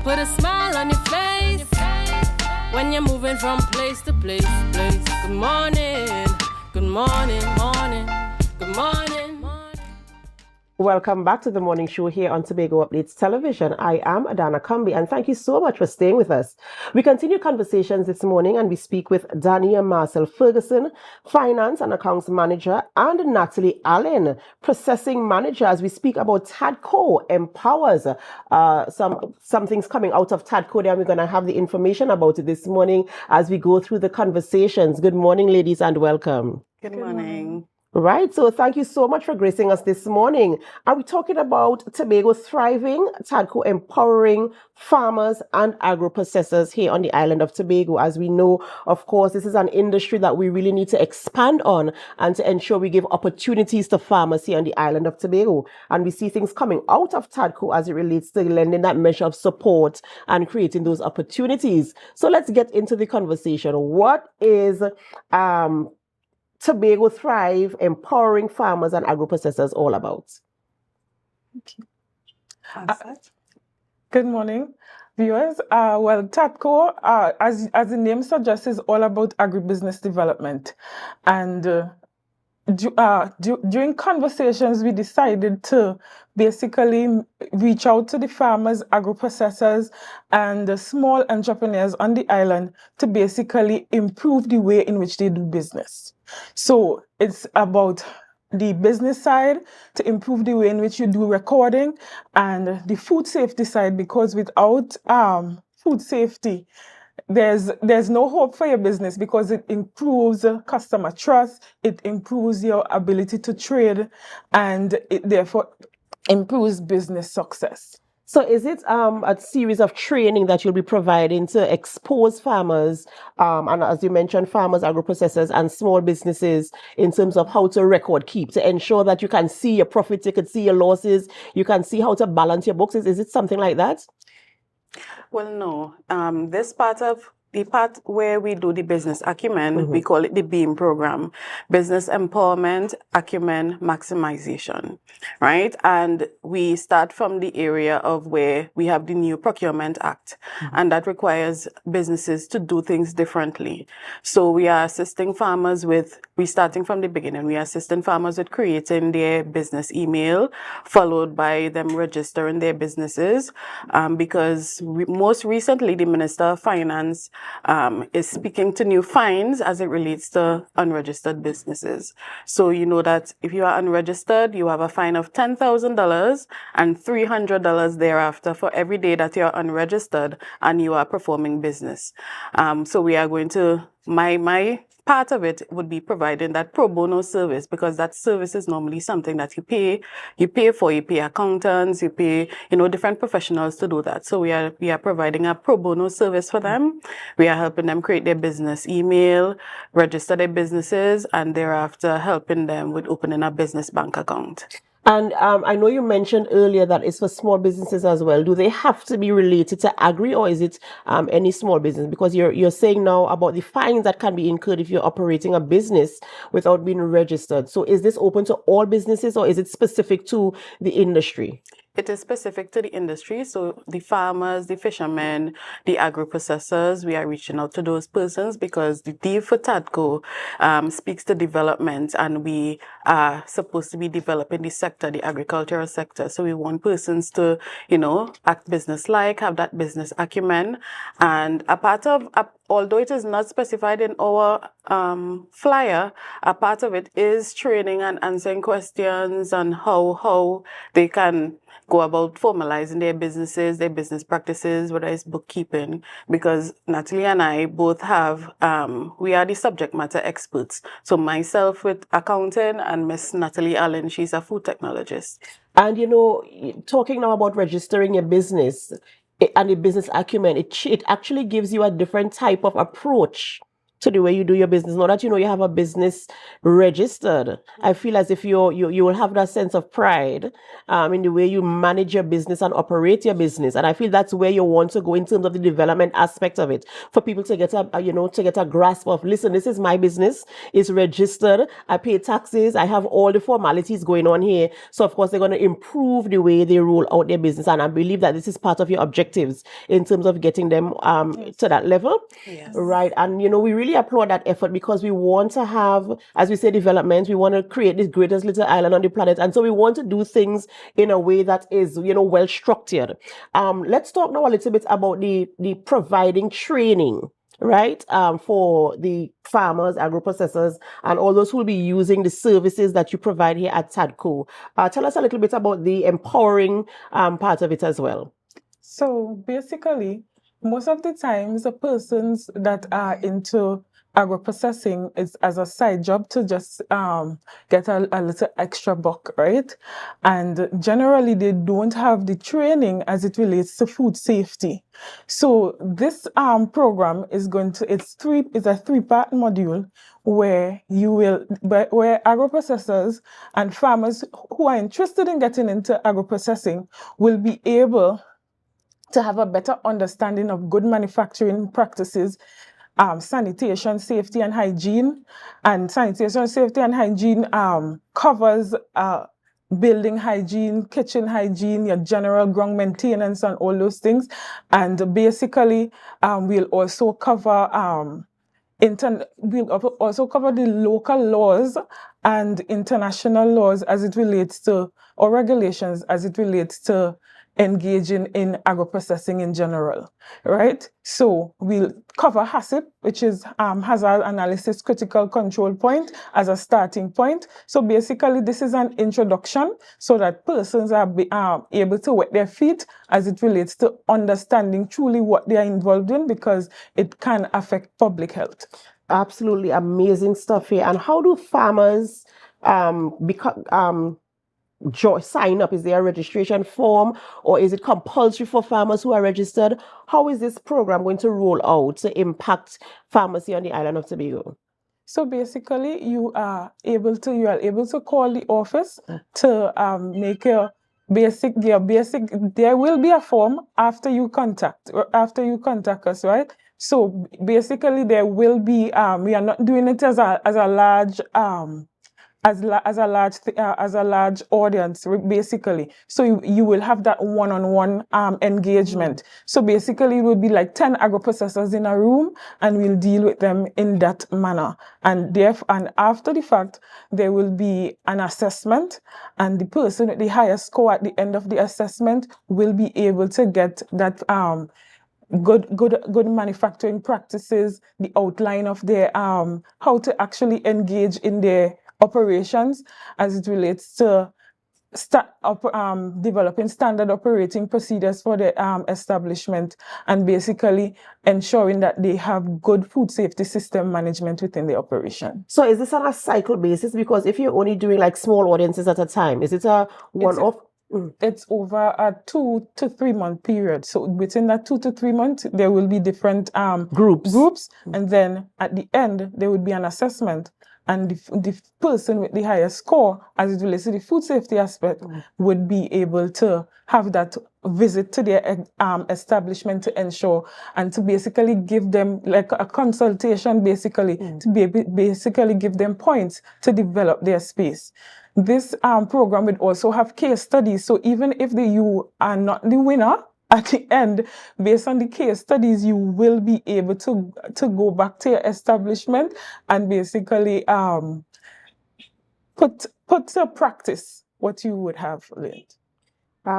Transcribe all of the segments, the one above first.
put a smile on your face when you're moving from place to place. Good morning, good morning, morning, good morning. Welcome back to the morning show here on Tobago Updates Television. I am Adanna Combie, and thank you so much for staying with us. We continue conversations this morning, and we speak with Dania Marcelle-Ferguson, Finance and Accounts Manager, and Natalie Alleyne, Processing Manager, as we speak about T.A.D.C.O empowers. Some things coming out of T.A.D.C.O there, and we're going to have the information about it this morning as we go through the conversations. Good morning, ladies, and welcome. Good morning. Right, so thank you so much for gracing us this morning. Are we talking about Tobago thriving, T.A.D.C.O empowering farmers and agro-processors here on the island of Tobago? As we know, of course, this is an industry that we really need to expand on and to ensure we give opportunities to farmers here on the island of Tobago. And we see things coming out of T.A.D.C.O as it relates to lending that measure of support and creating those opportunities. So let's get into the conversation. What is Tobago Thrive, empowering farmers and agro-processors all about? Good morning, viewers. Well, T.A.D.C.O, as the name suggests, is all about agribusiness development. And during conversations, we decided to basically reach out to the farmers, agro-processors, and the small entrepreneurs on the island to basically improve the way in which they do business. So it's about the business side to improve the way in which you do recording, and the food safety side, because without food safety, there's no hope for your business, because it improves customer trust, it improves your ability to trade, and it therefore improves business success. So is it a series of training that you'll be providing to expose farmers, and as you mentioned, farmers, agro-processors, and small businesses in terms of how to record keep, to ensure that you can see your profits, you can see your losses, you can see how to balance your books? Is it something like that? Well, no. This part of the part where we do the business acumen, we call it the BEAM program, Business Empowerment, Acumen, Maximization, right? And we start from the area of where we have the new Procurement Act, and that requires businesses to do things differently. So we are assisting farmers with, we're starting from the beginning, we are assisting farmers with creating their business email, followed by them registering their businesses, because most recently the Minister of Finance is speaking to new fines as it relates to unregistered businesses. So you know that if you are unregistered, you have a fine of $10,000 and $300 thereafter for every day that you're unregistered and you are performing business. So we are going to, my part of it would be providing that pro bono service, because that service is normally something that you pay for. You pay accountants, you pay, different professionals to do that. So we are providing a pro bono service for them. We are helping them create their business email, register their businesses, and thereafter helping them with opening a business bank account. And I know you mentioned earlier that it's for small businesses as well. Do they have to be related to agri, or is it any small business? Because you're saying now about the fines that can be incurred if you're operating a business without being registered. So is this open to all businesses, or is it specific to the industry? It is specific to the industry. So the farmers, the fishermen, the agro-processors, we are reaching out to those persons because the D for T.A.D.C.O speaks to development, and we are supposed to be developing the sector, the agricultural sector. So we want persons to, act business-like, have that business acumen. And a part of, although it is not specified in our flyer, a part of it is training and answering questions on how they can go about formalizing their businesses, their business practices, whether it's bookkeeping, because Natalie and I both have, we are the subject matter experts. So myself with accounting, and Miss Natalie Alleyne, she's a food technologist. And talking now about registering your business and the business acumen, it actually gives you a different type of approach to the way you do your business. Now that you know you have a business registered, I feel as if you will have that sense of pride in the way you manage your business and operate your business. And I feel that's where you want to go in terms of the development aspect of it, for people to get a grasp of, listen, this is my business, it's registered, I pay taxes, I have all the formalities going on here. So of course they're going to improve the way they roll out their business. And I believe that this is part of your objectives in terms of getting them to that level. Yes. Right. And we really applaud that effort, because we want to have, as we say, development. We want to create this greatest little island on the planet, and so we want to do things in a way that is well structured. Let's talk now a little bit about the providing training, right, for the farmers, agro-processors, and all those who will be using the services that you provide here at T.A.D.C.O. Tell us a little bit about the empowering part of it as well. So basically, most of the times, the persons that are into agro-processing is as a side job to just get a little extra buck, right? And generally, they don't have the training as it relates to food safety. So this program is it's a three-part module where where agro-processors and farmers who are interested in getting into agro-processing will be able to have a better understanding of good manufacturing practices, sanitation, safety, and hygiene. And sanitation, safety, and hygiene covers building hygiene, kitchen hygiene, your general ground maintenance, and all those things. And basically, we'll also cover the local laws and international laws as it relates to, or regulations as it relates to, engaging in agro-processing in general, right? So we'll cover HACCP, which is Hazard Analysis Critical Control Point, as a starting point. So basically, this is an introduction so that persons are able to wet their feet as it relates to understanding truly what they are involved in, because it can affect public health. Absolutely amazing stuff here. And how do farmers sign up? Is there a registration form, or is it compulsory for farmers who are registered? How is this program going to roll out to impact pharmacy on the island of Tobago? So basically, you are able to call the office to make your basic. There will be a form after you contact us, right? So basically, there will be. We are not doing it as a large audience, basically. So you will have that one-on-one engagement. So basically, it will be like 10 agro-processors in a room, and we'll deal with them in that manner. And after the fact, there will be an assessment, and the person with the highest score at the end of the assessment will be able to get that good manufacturing practices, the outline of their how to actually engage in their operations as it relates to developing standard operating procedures for the establishment, and basically ensuring that they have good food safety system management within the operation. So is this on a cycle basis? Because if you're only doing like small audiences at a time, is it a one-off? It's over a 2 to 3 month period. So within that 2 to 3 months, there will be different groups, and then at the end there would be an assessment. And the person with the highest score, as it relates to the food safety aspect, would be able to have that visit to their establishment to ensure, and to basically give them like a consultation, to basically give them points to develop their space. This program would also have case studies. So even if you are not the winner, at the end, based on the case studies, you will be able to go back to your establishment and basically put to practice what you would have learned.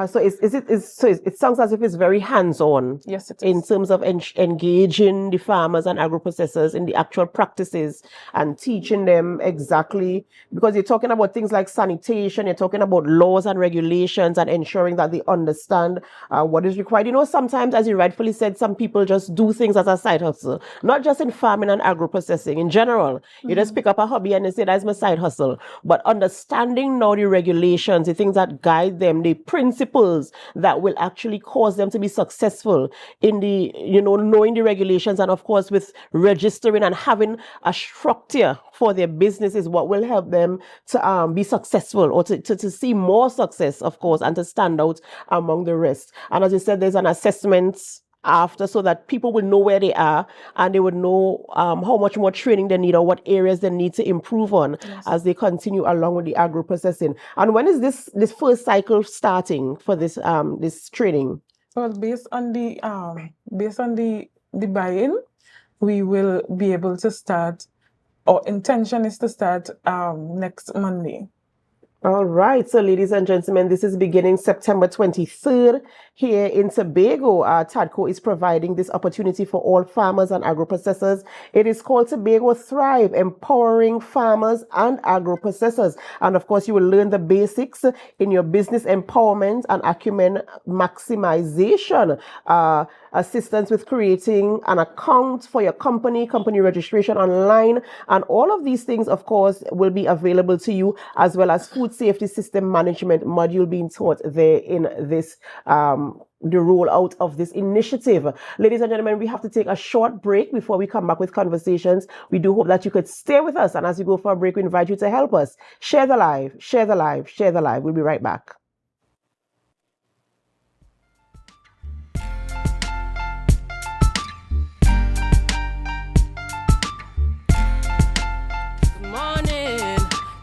So it sounds as if it's very hands-on. Yes, it is. In terms of engaging the farmers and agro-processors in the actual practices and teaching them exactly, because you're talking about things like sanitation, you're talking about laws and regulations, and ensuring that they understand what is required. Sometimes, as you rightfully said, some people just do things as a side hustle, not just in farming and agro-processing. In general, you just pick up a hobby and they say, that's my side hustle. But understanding now the regulations, the things that guide them, the principles principles that will actually cause them to be successful in the, knowing the regulations, and of course with registering and having a structure for their business is what will help them to be successful, or to see more success, of course, and to stand out among the rest. And as you said, there's an assessment after, so that people will know where they are, and they would know how much more training they need, or what areas they need to improve on as they continue along with the agro processing. And when is this first cycle starting for this this training? Well, based on the buy-in, we will be able to start. Our intention is to start next Monday. All right, so ladies and gentlemen, this is beginning September 23rd here in Tobago. T.A.D.C.O is providing this opportunity for all farmers and agro-processors. It is called Tobago Thrive, empowering farmers and agro-processors. And of course, you will learn the basics in your business empowerment and acumen maximization, assistance with creating an account for your company registration online, and all of these things, of course, will be available to you, as well as food safety system management module being taught there in this the rollout of this initiative. Ladies and gentlemen, we have to take a short break before we come back with conversations. We do hope that you could stay with us, and as we go for a break, we invite you to help us share the live, share the live, share the live. We'll be right back.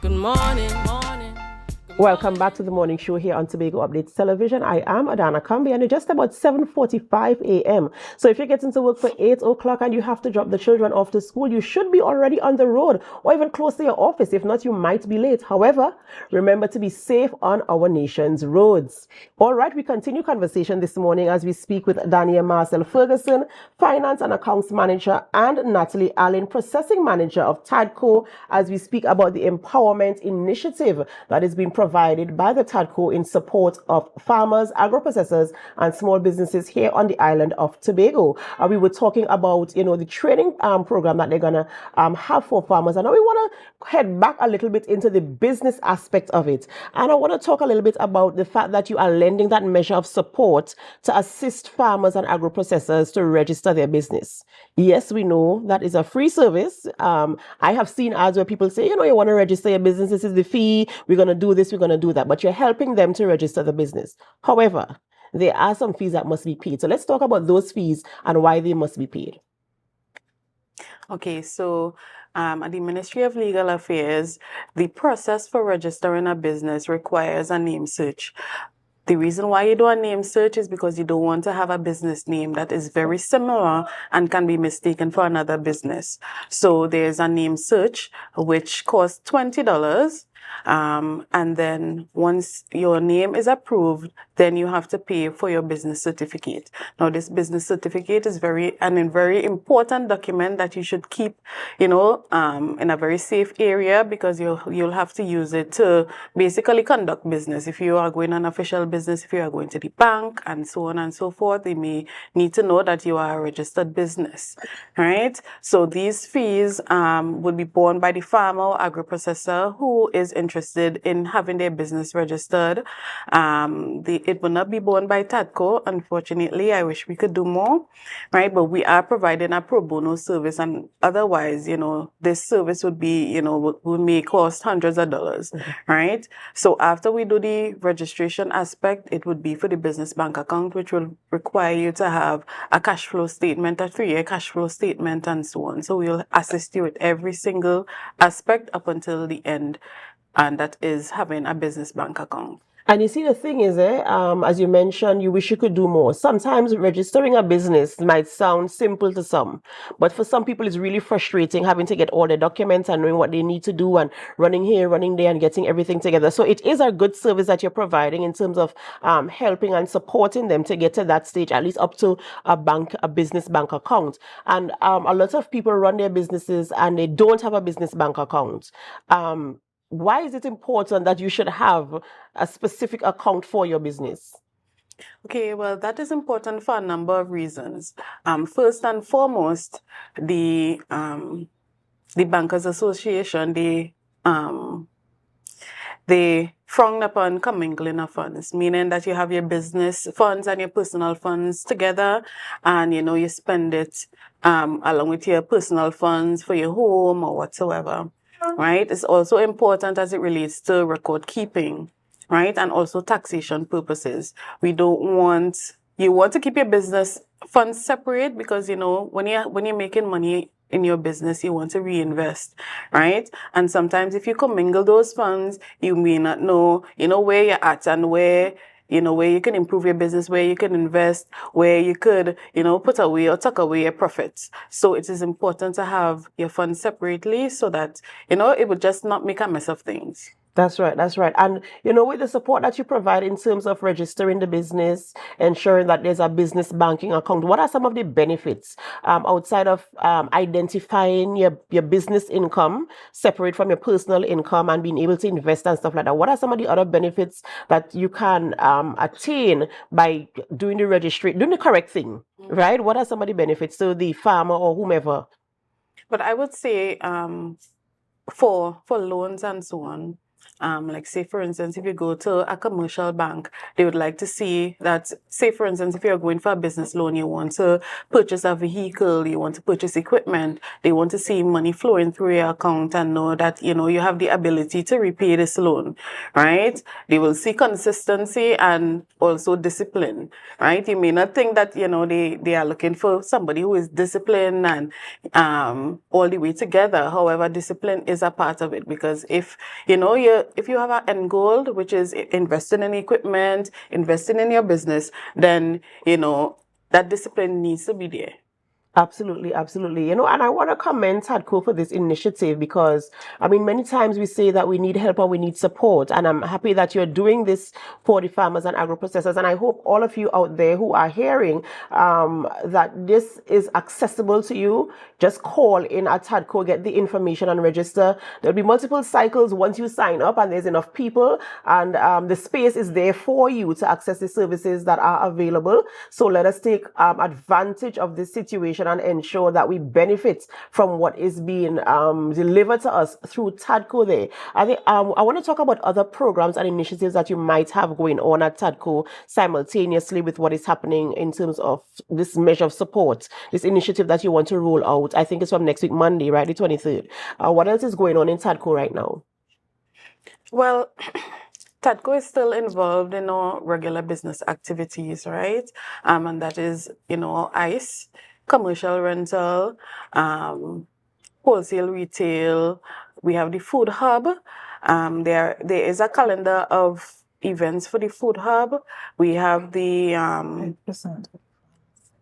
Good morning. Welcome back to the morning show here on Tobago Updates Television. I am Adanna Combie, and it's just about 7:45 a.m. So if you're getting to work for 8 o'clock and you have to drop the children off to school, you should be already on the road, or even close to your office. If not, you might be late. However, remember to be safe on our nation's roads. All right, we continue conversation this morning as we speak with Dania Marcelle-Ferguson, Finance and Accounts Manager, and Natalie Alleyne, Processing Manager of T.A.D.C.O, as we speak about the empowerment initiative that is being provided by the T.A.D.C.O in support of farmers, agro-processors, and small businesses here on the island of Tobago. We were talking about, the training program that they're gonna have for farmers, and now we want to head back a little bit into the business aspect of it. And I want to talk a little bit about the fact that you are lending that measure of support to assist farmers and agro-processors to register their business. Yes, we know that is a free service. I have seen ads where people say, you want to register your business, this is the fee, we're going to do this, we're going to do that, but you're helping them to register the business. However, there are some fees that must be paid. So let's talk about those fees and why they must be paid. Okay, so at the Ministry of Legal Affairs, the process for registering a business requires a name search. The reason why you do a name search is because you don't want to have a business name that is very similar and can be mistaken for another business. So there's a name search which costs $20. And then once your name is approved, then you have to pay for your business certificate. Now, this business certificate is a very important document that you should keep, in a very safe area, because you'll have to use it to basically conduct business. If you are going on official business, if you are going to the bank, and so on and so forth, they may need to know that you are a registered business, right? So these fees would be borne by the farmer or agro-processor who is interested in having their business registered. It will not be borne by T.A.D.C.O. Unfortunately, I wish we could do more, right? But we are providing a pro bono service, and otherwise, this service would be, may cost hundreds of dollars, right? So after we do the registration aspect, it would be for the business bank account, which will require you to have a cash flow statement, a 3-year cash flow statement, and so on. So we'll assist you with every single aspect up until the end, and that is having a business bank account. And you see, the thing is, as you mentioned, you wish you could do more. Sometimes registering a business might sound simple to some, but for some people it's really frustrating having to get all the documents and knowing what they need to do and running here, running there, and getting everything together. So it is a good service that you're providing in terms of helping and supporting them to get to that stage, at least up to a business bank account. And a lot of people run their businesses and they don't have a business bank account. Why is it important that you should have a specific account for your business? Okay, well, that is important for a number of reasons. First and foremost, the Bankers Association, they frowned upon commingling of funds, meaning that you have your business funds and your personal funds together, and you spend it along with your personal funds for your home or whatsoever, right? It's also important as it relates to record keeping, right? And also taxation purposes. You want to keep your business funds separate because when you're making money in your business, you want to reinvest, right? And sometimes if you commingle those funds, you may not know, where you're at and where you can improve your business, where you can invest, where you could, put away or tuck away your profits. So it is important to have your funds separately so that, it would just not make a mess of things. That's right. That's right. And, with the support that you provide in terms of registering the business, ensuring that there's a business banking account, what are some of the benefits outside of identifying your business income separate from your personal income and being able to invest and stuff like that? What are some of the other benefits that you can attain by doing the registry, doing the correct thing, right? What are some of the benefits to the farmer or whomever? But I would say for loans and so on, like say for instance, if you go to a commercial bank, they would like to see that, say for instance, if you're going for a business loan, you want to purchase a vehicle, you want to purchase equipment, they want to see money flowing through your account and know that, you have the ability to repay this loan, right? They will see consistency and also discipline, right? You may not think that, they are looking for somebody who is disciplined and all the way together. However, discipline is a part of it because if you have an end goal, which is investing in equipment, investing in your business, then, that discipline needs to be there. Absolutely, absolutely. And I want to commend T.A.D.C.O for this initiative because, many times we say that we need help or we need support. And I'm happy that you're doing this for the farmers and agro-processors. And I hope all of you out there who are hearing that this is accessible to you, just call in at T.A.D.C.O, get the information and register. There'll be multiple cycles once you sign up and there's enough people. And the space is there for you to access the services that are available. So let us take advantage of this situation and ensure that we benefit from what is being delivered to us through T.A.D.C.O there. I want to talk about other programs and initiatives that you might have going on at T.A.D.C.O simultaneously with what is happening in terms of this measure of support, this initiative that you want to roll out. I think it's from next week, Monday, right? The 23rd. What else is going on in T.A.D.C.O right now? Well, T.A.D.C.O is still involved in our regular business activities, right? And that is, ICE, commercial rental, wholesale retail. We have the food hub. There is a calendar of events for the food hub. We have the 5%.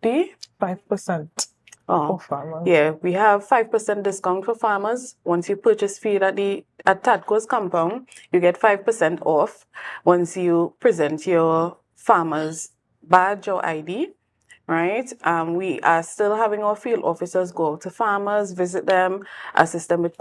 The 5%. For farmers. Yeah, we have 5% discount for farmers. Once you purchase feed at T.A.D.C.O's compound, you get 5% off once you present your farmer's badge or ID, right? We are still having our field officers go out to farmers, visit them, assist them with the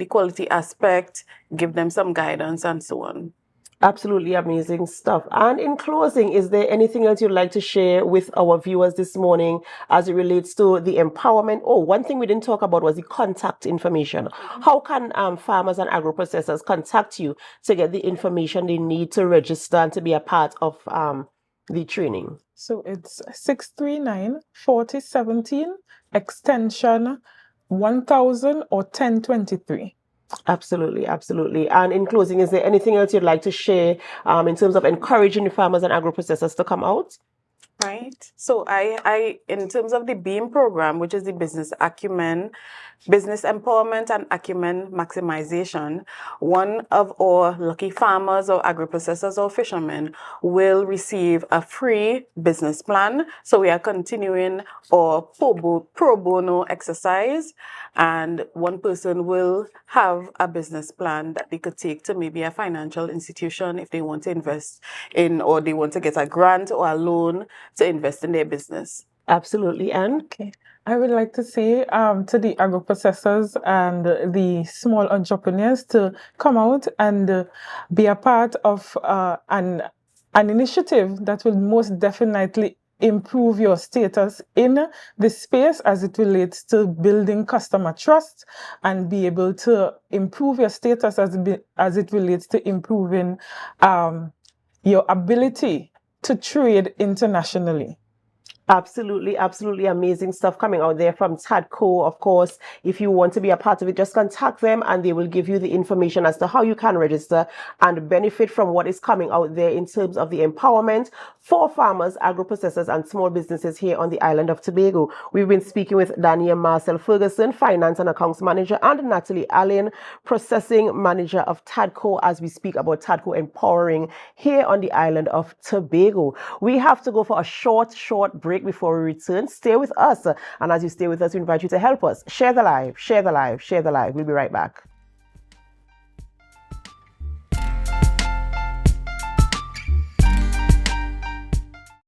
quality aspect, give them some guidance and so on. Absolutely amazing stuff. And in closing, is there anything else you'd like to share with our viewers this morning as it relates to the empowerment? Oh, one thing we didn't talk about was the contact information. How can farmers and agro-processors contact you to get the information they need to register and to be a part of the training? So it's 639-4017, extension 1000 or 1023. Absolutely, absolutely. And in closing, is there anything else you'd like to share in terms of encouraging the farmers and agro-processors to come out? Right. So I in terms of the BEAM program, which is the Business Acumen, Business Empowerment and Acumen Maximization, one of our lucky farmers or agro-processors or fishermen will receive a free business plan. So we are continuing our pro bono exercise, and one person will have a business plan that they could take to maybe a financial institution if they want to invest in, or they want to get a grant or a loan to invest in their business. Absolutely. And okay, I would like to say to the agro-processors and the small entrepreneurs to come out and be a part of an initiative that will most definitely improve your status in the space as it relates to building customer trust, and be able to improve your status as it relates to improving your ability to trade internationally. Absolutely, absolutely amazing stuff coming out there from T.A.D.C.O. Of course, if you want to be a part of it, just contact them and they will give you the information as to how you can register and benefit from what is coming out there in terms of the empowerment for farmers, agro-processors and small businesses here on the island of Tobago. We've been speaking with Dania Marcelle-Ferguson, Finance and Accounts Manager, and Natalie Alleyne, Processing Manager of T.A.D.C.O. as we speak about T.A.D.C.O. empowering here on the island of Tobago. We have to go for a short break before we return. Stay with us, and as you stay with us, we invite you to help us share the live. We'll be right back.